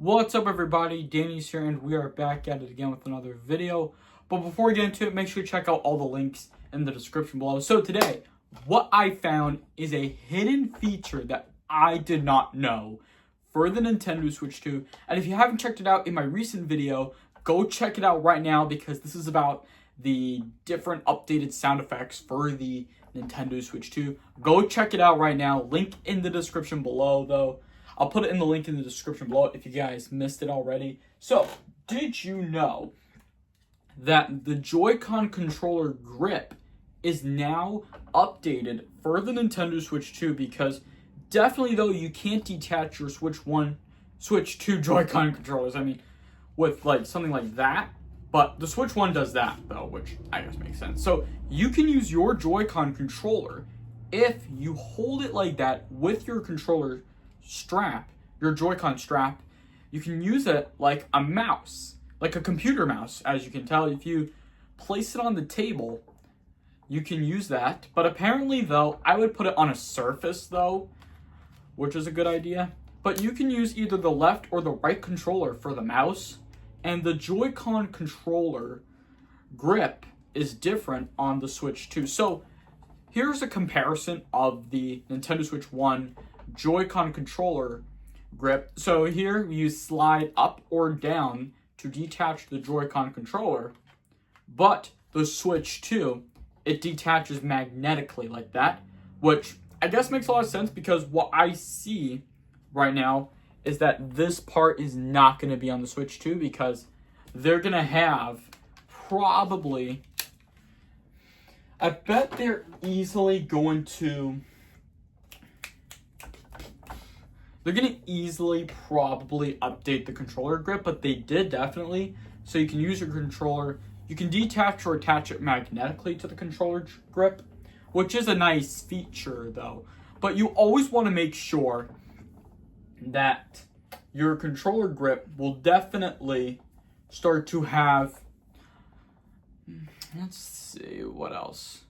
What's up, everybody? Danny's here, and we are back at it again with another video. But before we get into it, make sure you check out all the links in the description below. So today, what I found is a hidden feature that I did not know for the Nintendo Switch 2. And if you haven't checked it out in my recent video, go check it out right now, because this is about the different updated sound effects for the Nintendo Switch 2. Go check it out right now. Link in the description below, though. I'll put it in the link in the description below if you guys missed it already. So, did you know that the Joy-Con controller grip is now updated for the Nintendo Switch 2? Because definitely, though, you can't detach your Switch 2 Joy-Con controllers. I mean, with like something like that. But the Switch 1 does that, though, which I guess makes sense. So, you can use your Joy-Con controller if you hold it like that with your controller strap, your Joy-Con strap. You can use it like a mouse, like a computer mouse. As you can tell, if you place it on the table, you can use that. But apparently, though, I would put it on a surface, though, which is a good idea. But you can use either the left or the right controller for the mouse, and the Joy-Con controller grip is different on the Switch 2. So here's a comparison of the Nintendo Switch 1 Joy-Con controller grip. So here you slide up or down to detach the Joy-Con controller, but the Switch 2, it detaches magnetically like that, which I guess makes a lot of sense, because what I see right now is that this part is not going to be on the Switch 2, because they're going to have probably, I bet they're easily going to, probably update the controller grip, but they did definitely. So you can use your controller, you can detach or attach it magnetically to the controller grip, which is a nice feature, though. But you always want to make sure that your controller grip will definitely start to have, let's see, what else?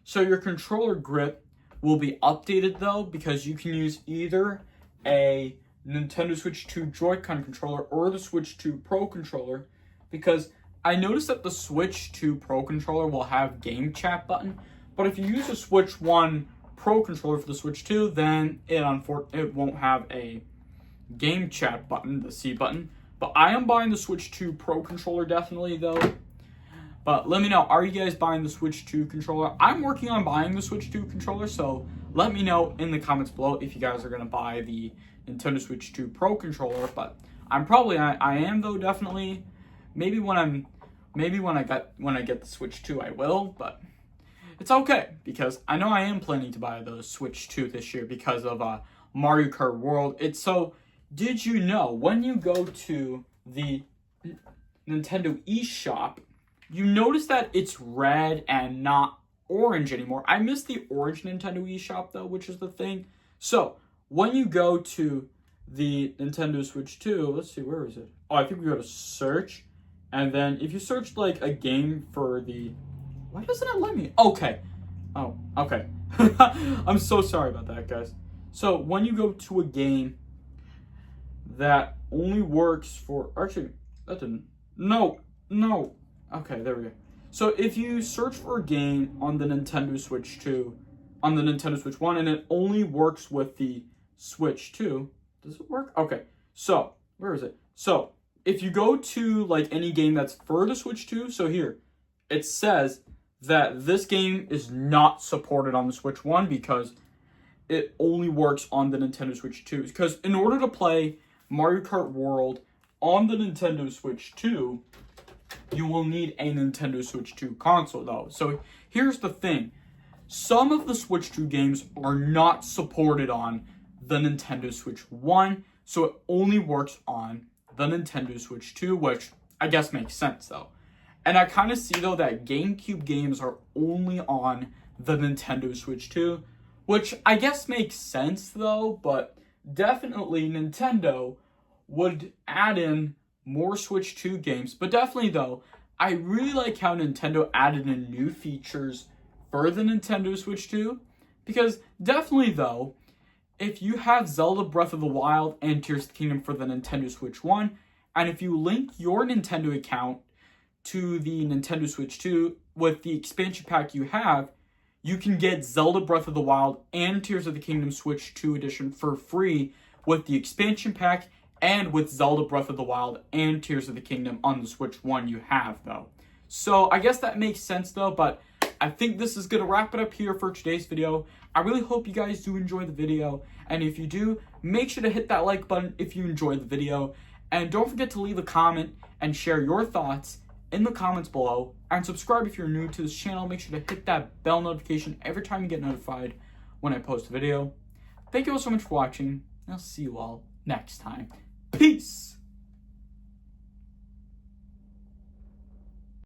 So your controller grip will be updated, though, because you can use either a Nintendo Switch 2 Joy-Con controller or the Switch 2 Pro controller, because I noticed that the Switch 2 Pro controller will have game chat button, but if you use a Switch 1 Pro controller for the Switch 2, then it won't have a game chat button, the C button. But I am buying the Switch 2 Pro controller definitely, though. But let me know, are you guys buying the Switch 2 controller? I'm working on buying the Switch 2 controller, so let me know in the comments below if you guys are going to buy the Nintendo Switch 2 Pro controller. But I am, though, definitely. Maybe when I get the Switch 2, I will, but it's okay, because I know I am planning to buy the Switch 2 this year because of Mario Kart World. Did you know, when you go to the Nintendo eShop, you notice that it's red and not orange anymore. I miss the orange Nintendo eShop, though, which is the thing. So, when you go to the Nintendo Switch 2, let's see, where is it? Oh, I think we go to search. And then if you search, like, a game for the... Why doesn't it let me? Okay. Oh, okay. I'm so sorry about that, guys. So, when you go to a game that only works for... Actually, that didn't... No. Okay, there we go. So, if you search for a game on the Nintendo Switch 2, on the Nintendo Switch 1, and it only works with the Switch 2... Does it work? Okay. So, where is it? So, if you go to, like, any game that's for the Switch 2, so here, it says that this game is not supported on the Switch 1 because it only works on the Nintendo Switch 2. Because in order to play Mario Kart World on the Nintendo Switch 2, you will need a Nintendo Switch 2 console, though. So here's the thing. Some of the Switch 2 games are not supported on the Nintendo Switch 1, so it only works on the Nintendo Switch 2, which I guess makes sense, though. And I kind of see, though, that GameCube games are only on the Nintendo Switch 2, which I guess makes sense, though, but definitely Nintendo would add in more Switch 2 games. But definitely, though, I really like how Nintendo added in new features for the Nintendo Switch 2, because definitely, though, if you have Zelda Breath of the Wild and Tears of the Kingdom for the Nintendo Switch 1, and if you link your Nintendo account to the Nintendo Switch 2 with the expansion pack you have, you can get Zelda Breath of the Wild and Tears of the Kingdom Switch 2 edition for free with the expansion pack and with Zelda Breath of the Wild and Tears of the Kingdom on the Switch 1 you have, though. So I guess that makes sense, though, but I think this is going to wrap it up here for today's video. I really hope you guys do enjoy the video, and if you do, make sure to hit that like button if you enjoyed the video, and don't forget to leave a comment and share your thoughts in the comments below, and subscribe if you're new to this channel. Make sure to hit that bell notification every time you get notified when I post a video. Thank you all so much for watching, and I'll see you all next time. Peace!